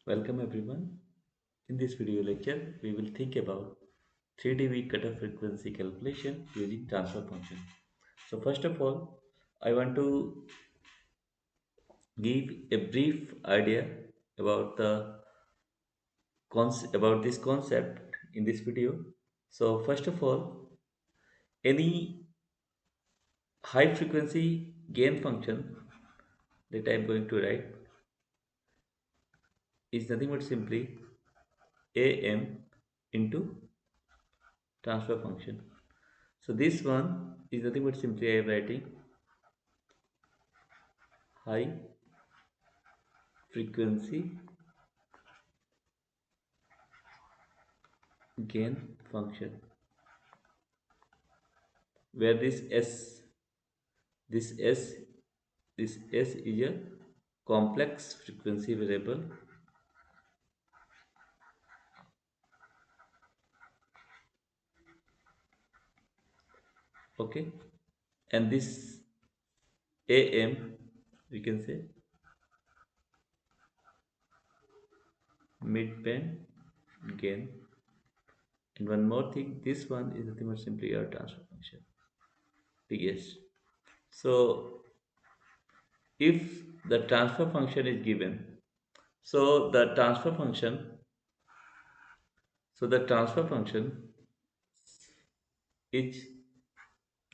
Welcome everyone. In this video lecture, we will think about 3 dB cutoff frequency calculation using transfer function. So first of all, I want to give a brief idea about about this concept in this video. So first of all, any high frequency gain function that I am going to write is nothing but simply am into transfer function. So this one is nothing but simply I am writing high frequency gain function where this s this s is a complex frequency variable. Okay, and this am we can say midband gain, and one more thing, this one is nothing but simply our transfer function ts. So if the transfer function is given, so the transfer function so the transfer function is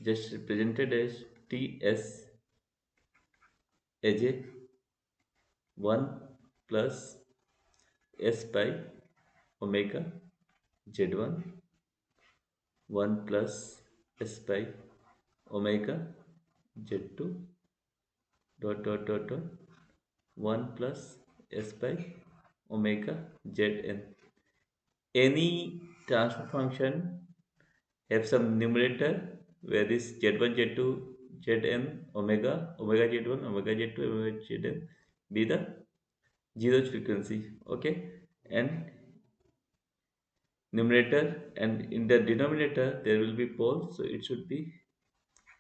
just represented as ts as a 1 plus s by omega z1, 1 plus s by omega z2, dot 1 plus s by omega zn. Any transfer function have some numerator where this z1 z2 zn omega z1 omega z2 omega zn be the zeroth frequency. Okay, and numerator, and in the denominator there will be poles, so it should be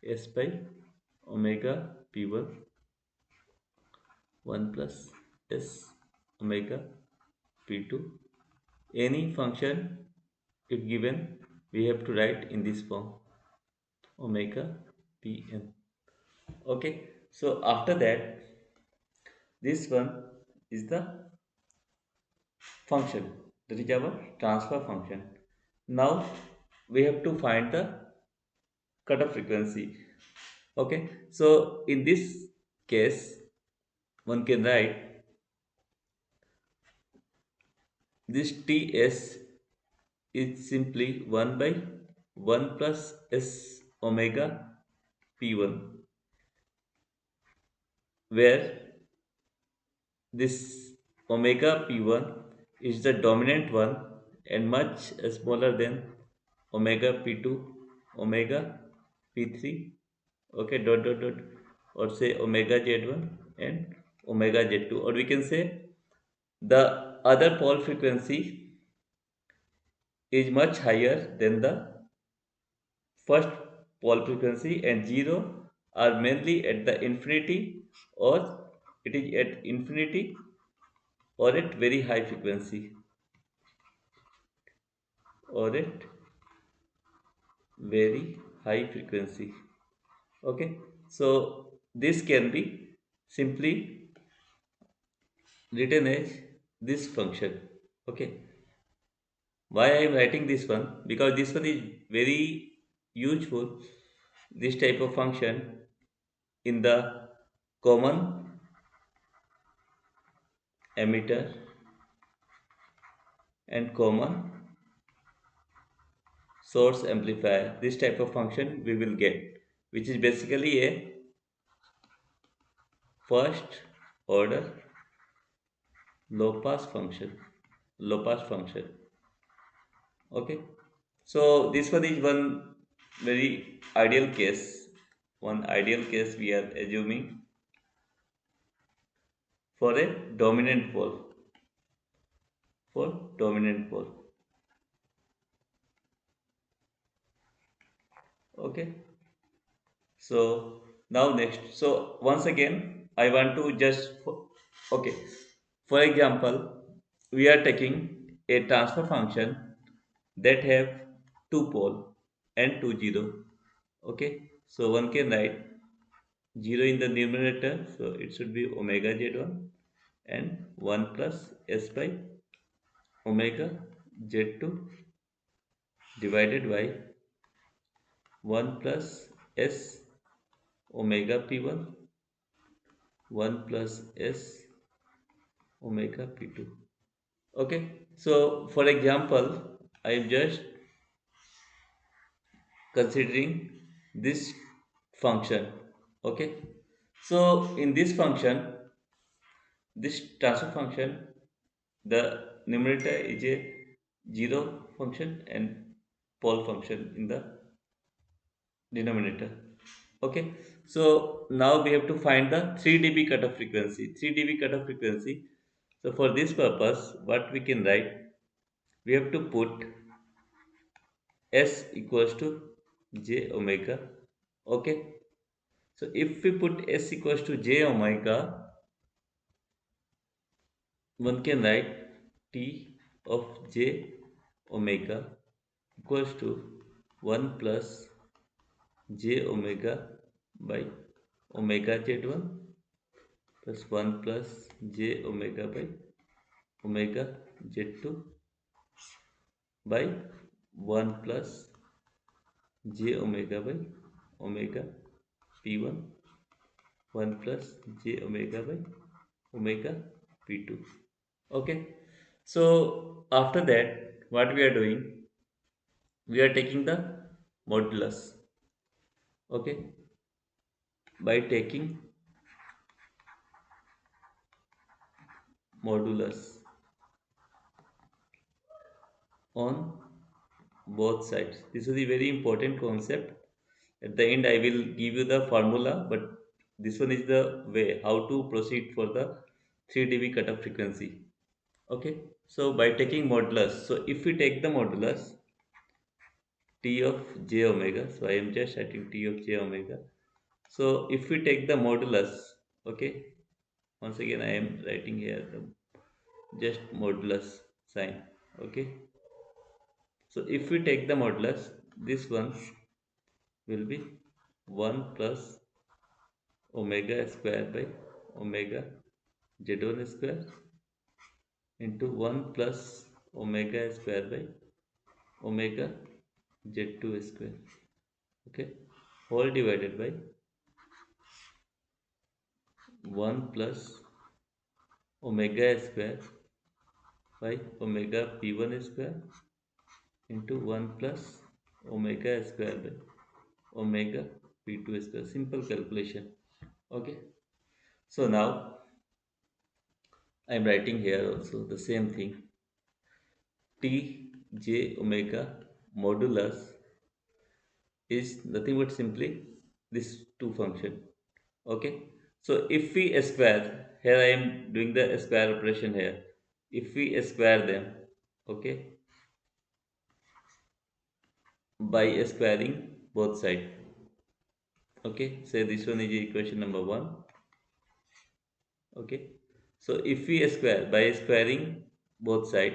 s by omega p1, 1 plus s omega p2. Any function if given, we have to write in this form, omega pn. Okay, so after that, this one is the function, that is our transfer function. Now we have to find the cutoff frequency. Okay, so in this case, one can write this ts is simply 1 by 1 plus s omega p1, where this omega p1 is the dominant one and much smaller than omega p2, omega p3. Okay, dot or say omega z1 and omega z2, or we can say the other pole frequency is much higher than the first pole frequency, and 0 are mainly at the infinity, or it is at infinity or at very high frequency, or at very high frequency. Okay, so this can be simply written as this function. Okay, why I am writing this one? Because this one is very useful, this type of function, in the common emitter and common source amplifier. This type of function we will get, which is basically a first order low pass function. Okay, so this one is very ideal case one ideal case we are assuming for a dominant pole, for dominant pole. Okay, so now next, so once again I want to just okay, for example, we are taking a transfer function that have two pole and two zero. Okay, so one can write 0 in the numerator, so it should be omega z1, and 1 plus s by omega z2 divided by 1 plus s omega p1, 1 plus s omega p2. Okay, so for example, I am just considering this function. Okay, so in this function, this transfer function, the numerator is a zero function and pole function in the denominator. Okay, so now we have to find the 3 dB cutoff frequency. 3 dB cutoff frequency, so for this purpose what we can write, we have to put s equals to j omega. Okay, so if we put s equals to j omega, one can write t of j omega equals to 1 plus j omega by omega z1 plus 1 plus j omega by omega z2 by 1 plus j omega by omega p1, 1 plus j omega by omega p2. Okay, so after that what we are doing, we are taking the modulus. Okay, by taking modulus on both sides. This is a very important concept. At the end I will give you the formula, but this one is the way how to proceed for the 3 dB cutoff frequency. Okay, so by taking modulus, so if we take the modulus t of j omega, so I am just writing t of j omega. So if we take the modulus, okay, once again I am writing here the just modulus sign. Okay, so if we take the modulus, this one will be 1 plus omega square by omega z1 square into 1 plus omega square by omega z2 square. Okay, whole divided by 1 plus omega square by omega p1 square into 1 plus omega square by omega p2 square. Simple calculation. Okay, so now I am writing here also the same thing. T j omega modulus is nothing but simply this two function. Okay, so if we square, here I am doing the square operation here. If we square them, okay, by squaring both side. Okay, say this one is equation number 1. Okay, so if we square by squaring both side,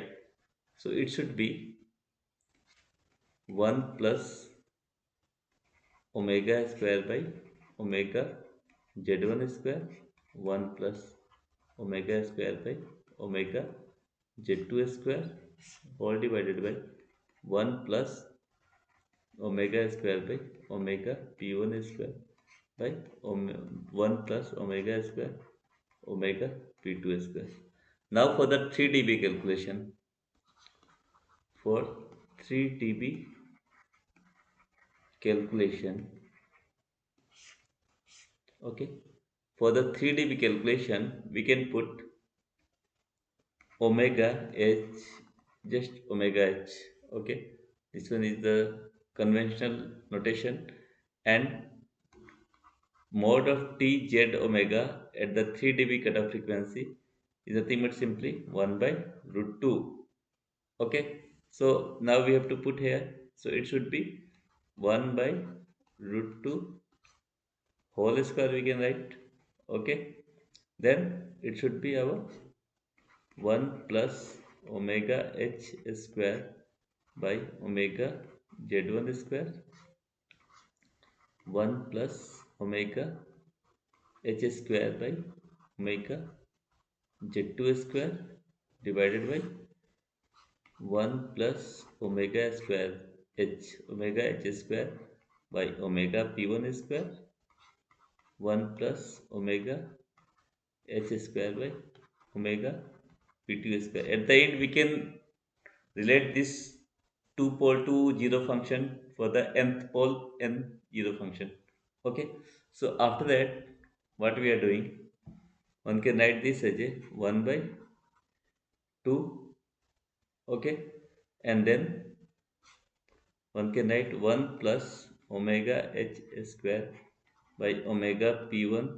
so it should be 1 plus omega square by omega z1 square, 1 plus omega square by omega z2 square, all divided by 1 plus omega square by omega p1 square by 1 plus omega square omega p2 square. Now for the 3 dB calculation, for 3 dB calculation, okay, for the 3 dB calculation we can put omega h, just omega h. Okay, this one is the conventional notation, and mod of t z omega at the 3 dB cutoff frequency is nothing but simply 1 by root 2. Okay, so now we have to put here, so it should be 1 by root 2 whole square we can write. Okay, then it should be our 1 plus omega h square by omega z1 square, 1 plus omega h square by omega z2 square divided by 1 plus omega square omega h square by omega p1 square, 1 plus omega h square by omega p2 square. At the end, we can relate this 2 pole to 0 function for the nth pole n 0 function. Okay, so after that, what we are doing, one can write this as a 1 by 2. Okay, and then one can write 1 plus omega h square by omega p1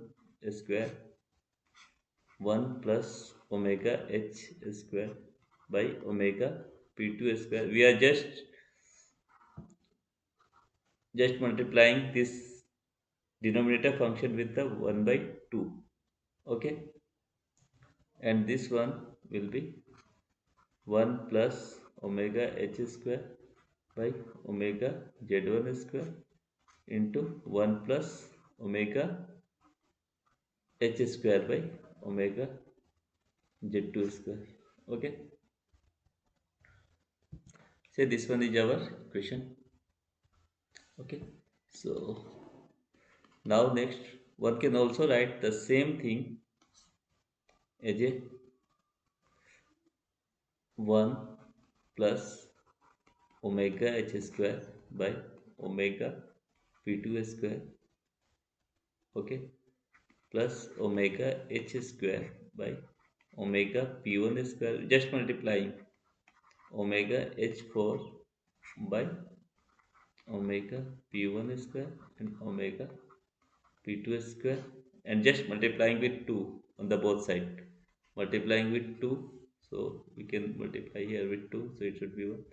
square, 1 plus omega h square by omega p2 square. We are just multiplying this denominator function with the 1 by 2. Okay, and this one will be 1 plus omega h square by omega z1 square into 1 plus omega h square by omega z2 square. Okay, so this one is our equation. Okay, so now next, one can also write the same thing as a 1 plus omega h square by omega p2 square. Okay, plus omega h square by omega p1 square, just multiplying omega h4 by omega p1 square and omega p2 square, and just multiplying with 2 on the both side, multiplying with 2, so we can multiply here with 2, so it should be 1,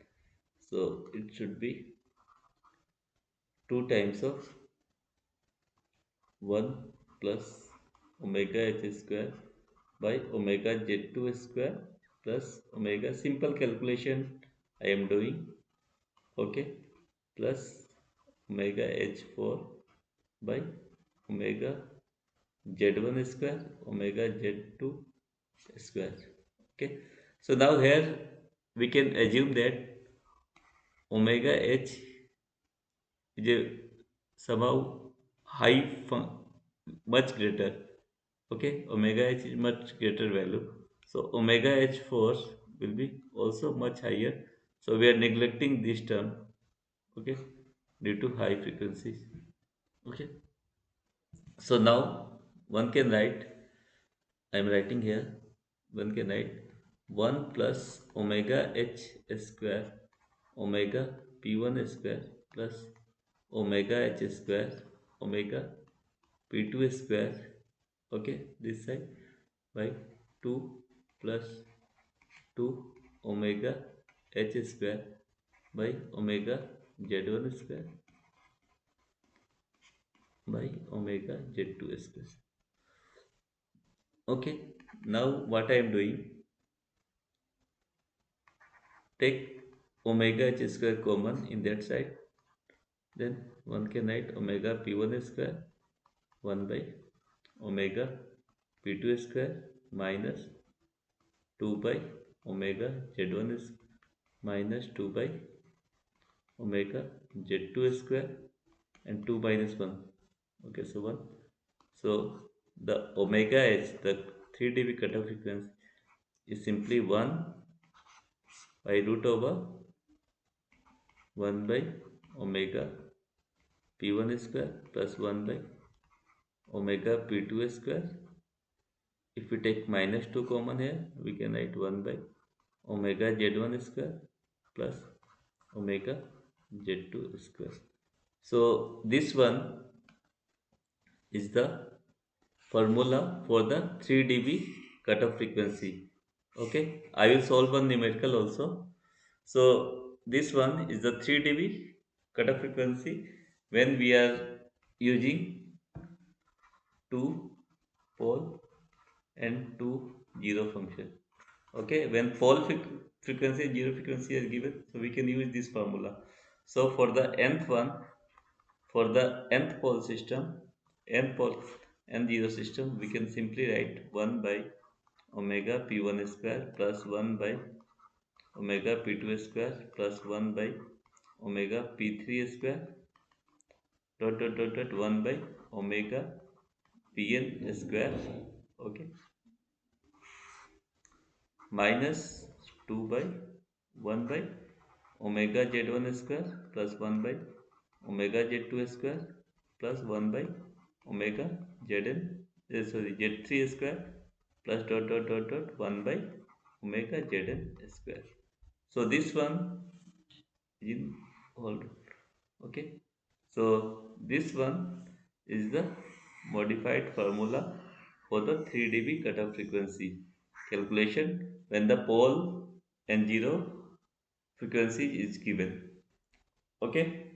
so it should be 2 times of 1 plus omega h square by omega z2 square plus omega, simple calculation I am doing. Okay, plus omega h4 by omega z1 square omega z2 square. Okay, so now here we can assume that omega h is a somehow high much greater. Okay, omega h is much greater value, so omega h4 will be also much higher, so we are neglecting this term. Okay, due to high frequencies. Okay, so now one can write, I am writing here, one can write 1 plus omega h square omega p1 square plus omega h square omega p2 square. Okay, this side by 2 plus 2 omega h square by omega z1 square by omega z2 square. Okay, now what I am doing, take omega h square common in that side, then one can write omega p1 square 1 by omega p2 square minus 2 by omega z1 is minus 2 by omega z2 square and 2 minus 1. Okay, so 1. So the omega h, the 3 dB cutoff frequency, is simply 1 by root over 1 by omega p1 square plus 1 by omega p2 square. If we take minus 2 common here, we can write 1 by omega z1 square plus omega z2 square. So this one is the formula for the 3 dB cutoff frequency. Okay, I will solve one numerical also. So this one is the 3 dB cutoff frequency when we are using 2 pole and 2 zero function. Okay, when frequency and zero frequency is given, so we can use this formula. So for the nth one, for the nth pole system, nth pole and zero system, we can simply write 1 by omega p1 square plus 1 by omega p2 square plus 1 by omega p3 square dot 1 by omega pn square, okay, minus 2 by 1 by omega z1 square plus 1 by omega z2 square plus 1 by omega zn, sorry, z3 square plus dot 1 by omega zn square. So this one in hold, okay. So this one is the modified formula for the 3 dB cutoff frequency calculation when the pole and zero frequency is given. Okay.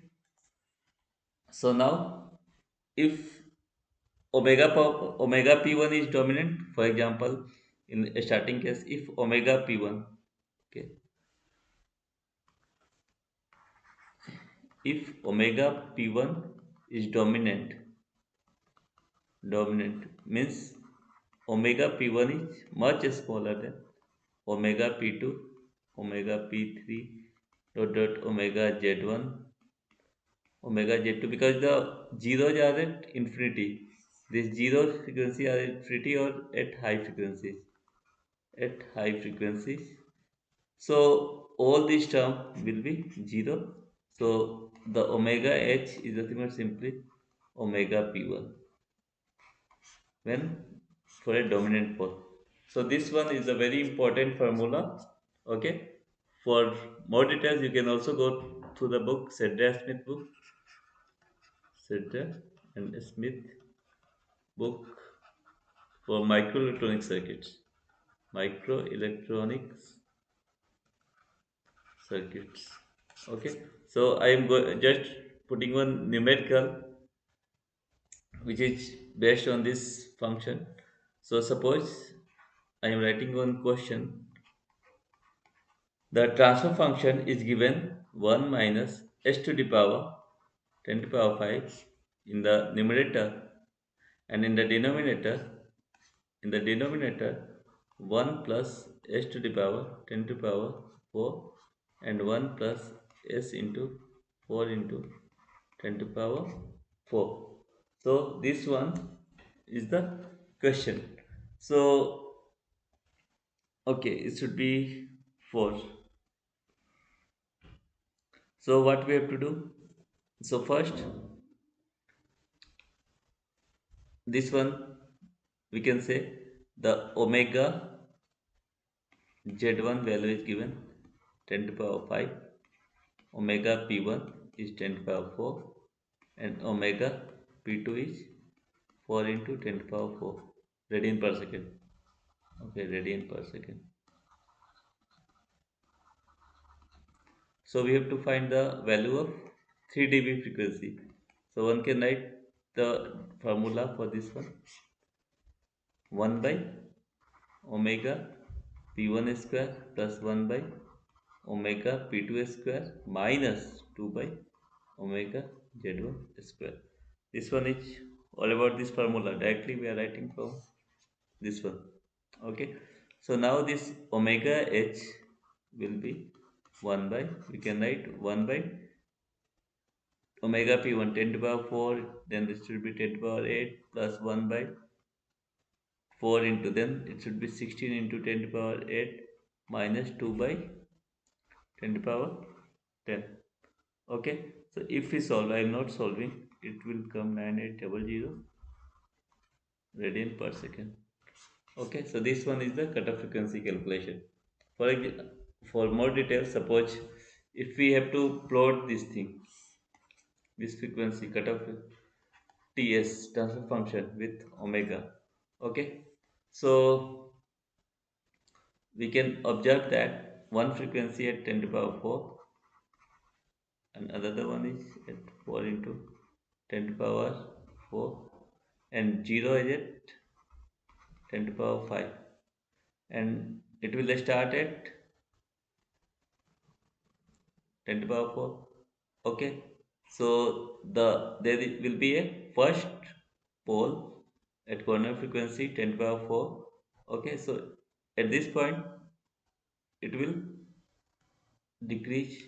So now if omega p1 is dominant, for example, in a starting case, if omega p1, okay, if omega p1 is dominant means omega p1 is much smaller than omega p2, omega p3 dot omega z1, omega z2, because the zeros are at infinity. These zero frequency are at infinity or at high frequencies. At high frequencies. So all these term will be zero. So the omega h is nothing but simply omega p1 when for a dominant pole. So this one is a very important formula. Okay. For more details, you can also go to the book Sedra Smith book, Sedra and Smith book for microelectronic circuits. Microelectronics circuits. Okay. So I am just putting one numerical which is based on this function. So suppose I am writing one question. The transfer function is given 1 minus s to the power 10 to the power 5 in the numerator, and in the denominator 1 plus s to the power 10 to the power 4 and 1 plus s into 4 into 10 to the power 4. So this one is the question. So okay, it should be 4. So what we have to do? So first, this one we can say the omega z1 value is given 10 to the power 5, omega p1 is 10 to the power 4, and omega p2 is 4 into 10 to the power 4 radian per second. Okay, radian per second. So we have to find the value of 3 dB frequency. So one can write the formula for this one: 1 by omega p1 square plus 1 by omega p2 square minus 2 by omega z1 square. This one is all about this formula. Directly we are writing from this one. Okay. So now this omega h will be 1 by, we can write 1 by omega p1 10 to the power 4, then this should be 10 to the power 8 plus 1 by 4 into, then it should be 16 into 10 to the power 8 minus 2 by 10 to the power 10. Okay, so if we solve, I am not solving, it will come 9800 radian per second. Okay, so this one is the cutoff frequency calculation. For more details, suppose if we have to plot this thing, this frequency cutoff TS transfer function with omega. Okay, so we can observe that one frequency at 10 to the power 4 and another one is at 4 into 10 to the power 4, and 0 is at 10 to the power 5, and It will start at 10 to the power 4. Okay, so will be a first pole at corner frequency 10 to the power 4. Okay, so at this point it will decrease,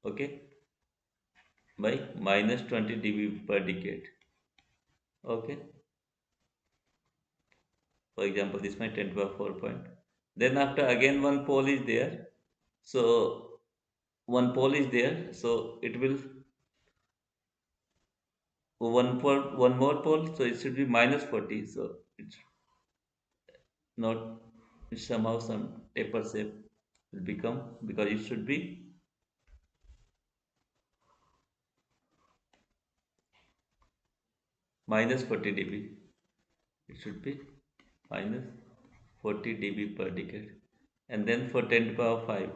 okay, by minus 20 dB per decade. Okay, for example, this my 10 to the power 4 point. Then after again one pole is there, so one pole is there, so it will one more pole, so it should be minus 40. So it's not, it's somehow some taper shape will become, because it should be minus 40 dB. It should be minus 40 dB per decade. And then for 10 to the power 5,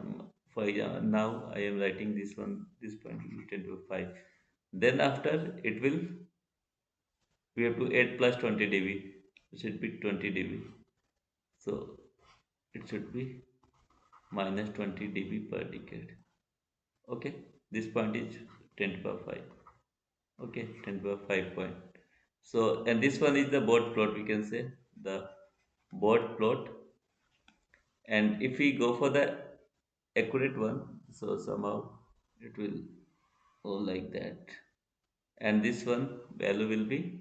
for example, now I am writing this one, this point will be 10 to the power 5. Then after it will, we have to add plus 20 dB. It should be 20 dB. So it should be minus 20 dB per decade. Okay, this point is 10 to the power 5. Okay, 10 to the power 5 point. So, and this one is the board plot, we can say the board plot. And if we go for the accurate one, so somehow it will go like that. And this one value will be,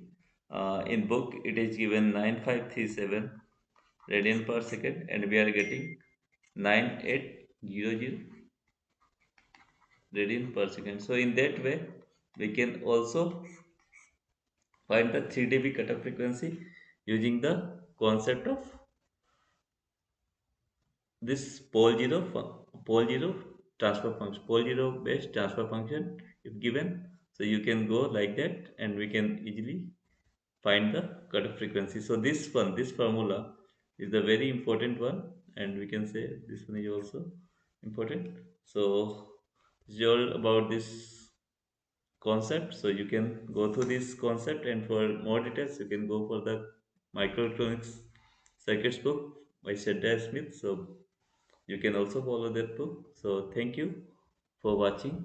in book it is given 9537 radian per second, and we are getting 9800 radian per second. So in that way we can also find the 3 dB cutoff frequency using the concept of this pole zero transfer function, pole zero based transfer function if given. So you can go like that and we can easily find the cutoff frequency. So this formula is the very important one, and we can say this one is also important. So it's all about this concept. So you can go through this concept, and for more details you can go for the microelectronics circuits book by Shaddai Smith. So you can also follow that book. So thank you for watching.